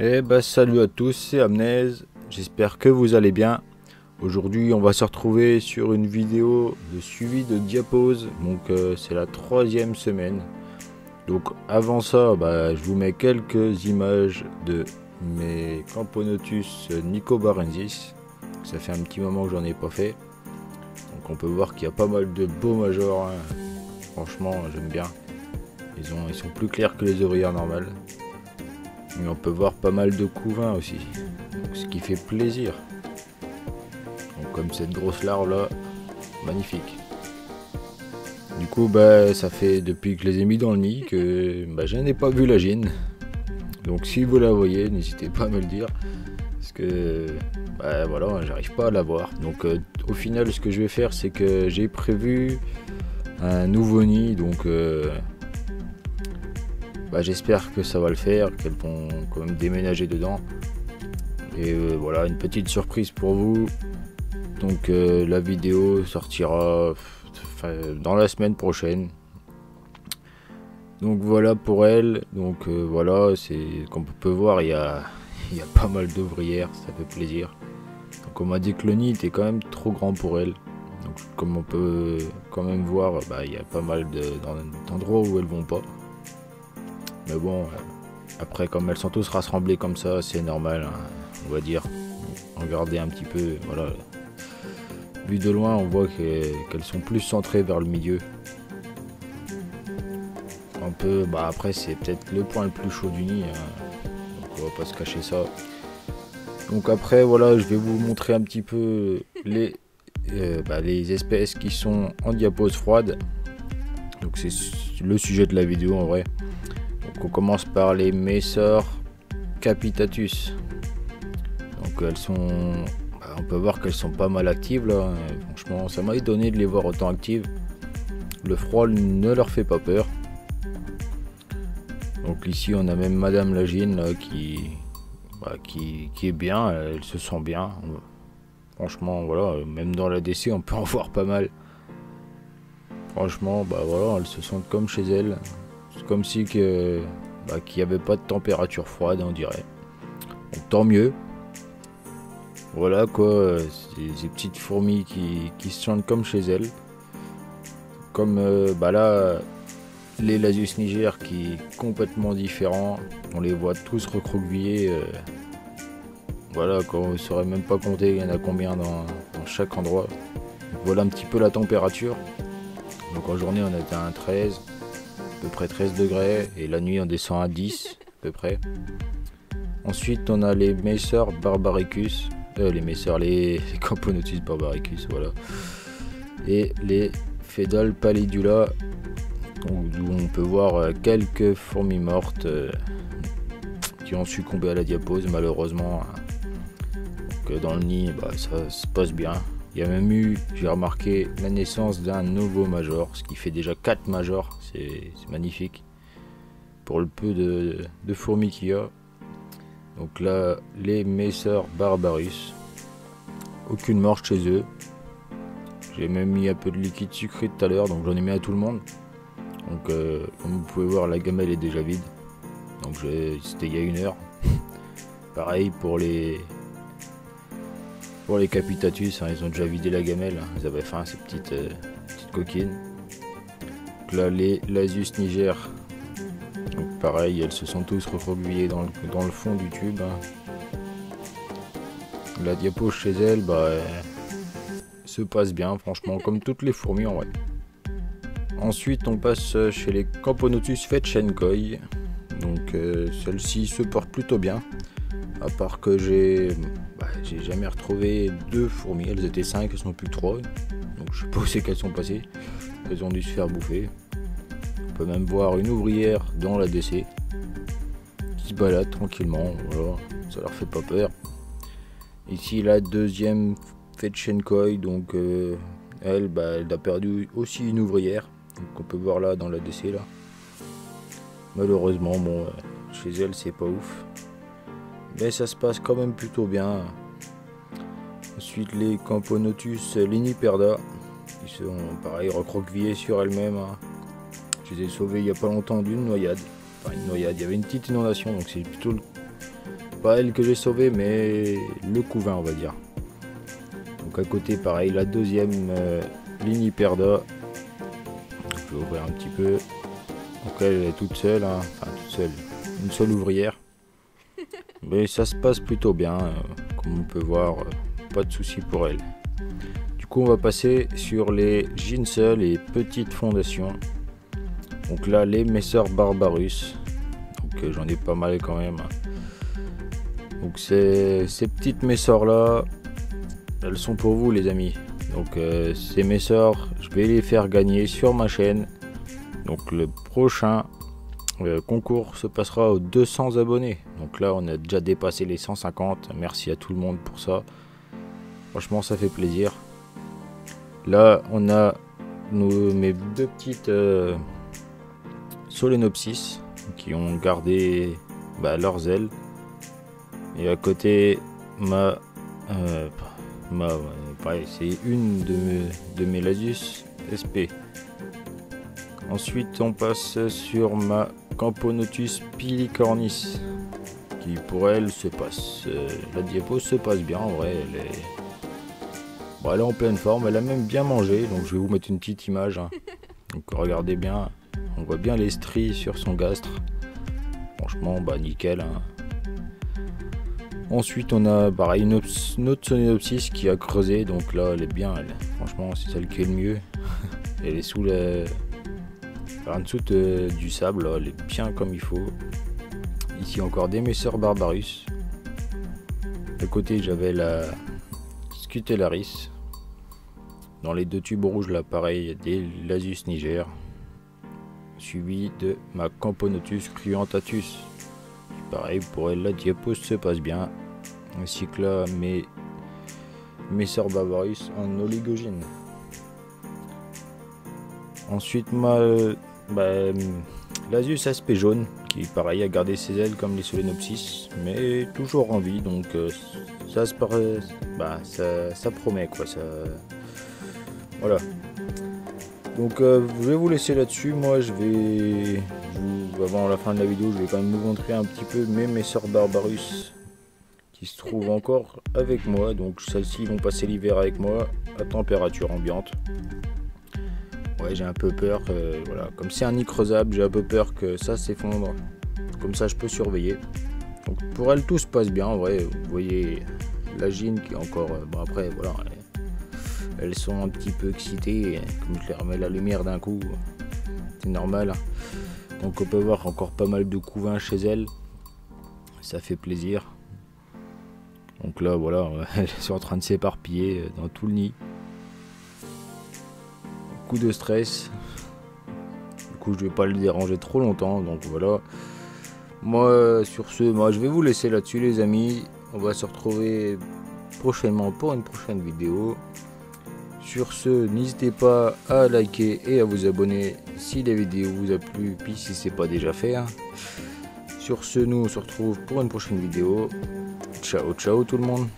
Eh bah salut à tous, c'est Amnez, j'espère que vous allez bien. Aujourd'hui on va se retrouver sur une vidéo de suivi de diapose, donc c'est la 3e semaine. Donc avant ça, je vous mets quelques images de mes Camponotus nicobarensis. Ça fait un petit moment que j'en ai pas fait. Donc on peut voir qu'il y a pas mal de beaux majors, hein. Franchement j'aime bien. Ils sont plus clairs que les ouvrières normales. Mais on peut voir pas mal de couvains aussi, donc, ce qui fait plaisir. Donc, comme cette grosse larve là, magnifique. Du coup ça fait depuis que je les ai mis dans le nid que je n'ai pas vu la gine. Donc si vous la voyez, n'hésitez pas à me le dire. Parce que voilà, j'arrive pas à la voir. Donc au final ce que je vais faire, c'est que j'ai prévu un nouveau nid. Donc j'espère que ça va le faire, qu'elles vont quand même déménager dedans. Et voilà, une petite surprise pour vous. Donc la vidéo sortira dans la semaine prochaine. Donc voilà pour elle. Donc voilà, c'est comme on peut voir, il y a pas mal d'ouvrières, ça fait plaisir. Donc on m'a dit que le nid était quand même trop grand pour elle. Donc comme on peut quand même voir, il y a pas mal d'endroits où elles vont pas. Mais bon, après comme elles sont tous rassemblées comme ça, c'est normal, hein, on va dire. Regardez un petit peu, voilà. Vu de loin, on voit qu'elles sont plus centrées vers le milieu. Un peu, après c'est peut-être le point le plus chaud du nid, hein, donc on va pas se cacher ça. Donc après voilà, je vais vous montrer un petit peu les espèces qui sont en diapose froide. Donc c'est le sujet de la vidéo en vrai. Donc on commence par les Mesor capitatus. Donc elles sont, on peut voir qu'elles sont pas mal actives là. Franchement, ça m'a étonné de les voir autant actives. Le froid ne leur fait pas peur. Donc ici on a même Madame Lagine là, qui est bien, elle se sent bien. Franchement voilà, même dans la DC on peut en voir pas mal. Franchement voilà, elles se sentent comme chez elles. C'est comme si qu'il n'y avait pas de température froide, on dirait. Donc, tant mieux. Voilà quoi, ces petites fourmis qui se sentent comme chez elles. Comme là, les Lasius niger qui est complètement différent. On les voit tous recroquevillés. Voilà quoi, on ne saurait même pas compter il y en a combien dans chaque endroit. Donc, voilà un petit peu la température. Donc en journée on atteint 13. À peu près 13 degrés, et la nuit on descend à 10 à peu près. Ensuite on a les Mesor barbaricus, les Camponotus barbaricus, voilà, et les Phédal pallidula, où on peut voir quelques fourmis mortes qui ont succombé à la diapose malheureusement. Donc dans le nid ça se passe bien. Il y a même eu, j'ai remarqué, la naissance d'un nouveau major, ce qui fait déjà 4 majors, c'est magnifique. Pour le peu de fourmis qu'il y a. Donc là, les Mesor barbarus. Aucune morte chez eux. J'ai même mis un peu de liquide sucré tout à l'heure, donc j'en ai mis à tout le monde. Donc comme vous pouvez voir, la gamelle est déjà vide. Donc c'était il y a 1 heure. Pareil pour les capitatus, hein, ils ont déjà vidé la gamelle, hein, ils avaient faim ces petites coquines. Donc là les Lasius niger, donc pareil, elles se sont tous recroquevillées dans le fond du tube, hein. La diapo chez elle, se passe bien franchement, comme toutes les fourmis en vrai. Ensuite on passe chez les Camponotus fetchenkoi. Donc celle-ci se porte plutôt bien. À part que j'ai jamais retrouvé 2 fourmis, elles étaient 5, elles sont plus que 3. Donc je sais pas où c'est qu'elles sont passées. Elles ont dû se faire bouffer. On peut même voir une ouvrière dans la DC qui se balade tranquillement, voilà, ça leur fait pas peur. Ici la deuxième fetchenkoi, donc elle a perdu aussi une ouvrière. Donc on peut voir là dans la DC là. Malheureusement chez elle c'est pas ouf. Mais ça se passe quand même plutôt bien. Ensuite les Camponotus liniperda, qui sont pareil recroquevillés sur elles-mêmes, hein. Je les ai sauvés il n'y a pas longtemps d'une noyade. Enfin une noyade, il y avait une petite inondation, donc c'est plutôt pas elle que j'ai sauvée, mais le couvain, on va dire. Donc à côté, pareil, la deuxième ligne Hyperda. Je vais ouvrir un petit peu. Donc elle est toute seule, hein. Enfin toute seule, une seule ouvrière. Mais ça se passe plutôt bien, comme on peut voir, pas de souci pour elle. Du coup on va passer sur les Ginsel et petites fondations. Donc là les Messer Barbarus, donc j'en ai pas mal quand même. Donc ces petites Messors là, elles sont pour vous les amis. Donc ces Messors, je vais les faire gagner sur ma chaîne. Donc le prochain concours se passera aux 200 abonnés. Donc là on a déjà dépassé les 150. Merci à tout le monde pour ça. Franchement ça fait plaisir. Là on a mes deux petites Solenopsis qui ont gardé leurs ailes. Et à côté pareil, c'est une de mes Lasius SP. Ensuite on passe sur ma Camponotus pilicornis qui pour elle se passe, la diapo se passe bien en vrai, elle est en pleine forme, elle a même bien mangé, donc je vais vous mettre une petite image, hein. Donc regardez bien, on voit bien les stries sur son gastre, franchement nickel, hein. Ensuite on a pareil une autre Solenopsis qui a creusé, donc là elle est bien, franchement c'est celle qui est le mieux. Elle est sous en dessous du sable, là, elle est bien comme il faut. Ici encore des Messer Barbarus. De côté j'avais la Scutellaris. Dans les deux tubes rouges là pareil des Lasius niger. Suivi de ma Camponotus cruentatus. Pareil pour elle la diapo se passe bien. Ainsi que là mes Messer Barbarus en oligogène. Ensuite Lasius aspect jaune qui pareil a gardé ses ailes comme les Solenopsis mais toujours en vie, donc ça se paraît, ça promet quoi, ça voilà. Donc je vais vous laisser là-dessus. Moi avant la fin de la vidéo je vais quand même vous montrer un petit peu mes Messer Barbarus qui se trouvent encore avec moi. Donc celles-ci vont passer l'hiver avec moi à température ambiante. Ouais, j'ai un peu peur, voilà, comme c'est un nid creusable, j'ai un peu peur que ça s'effondre. Comme ça je peux surveiller. Donc pour elle tout se passe bien en vrai. Vous voyez la gine qui est encore, après voilà, elles sont un petit peu excitées, comme je les remets la lumière d'un coup, c'est normal. Donc on peut voir encore pas mal de couvains chez elles, ça fait plaisir. Donc là voilà, elles sont en train de s'éparpiller dans tout le nid. Coup de stress. Du coup je vais pas le déranger trop longtemps, donc voilà. Moi sur ce, je vais vous laisser là-dessus les amis. On va se retrouver prochainement pour une prochaine vidéo. Sur ce, n'hésitez pas à liker et à vous abonner si la vidéo vous a plu, puis si c'est pas déjà fait, hein. Sur ce, nous on se retrouve pour une prochaine vidéo. Ciao ciao tout le monde.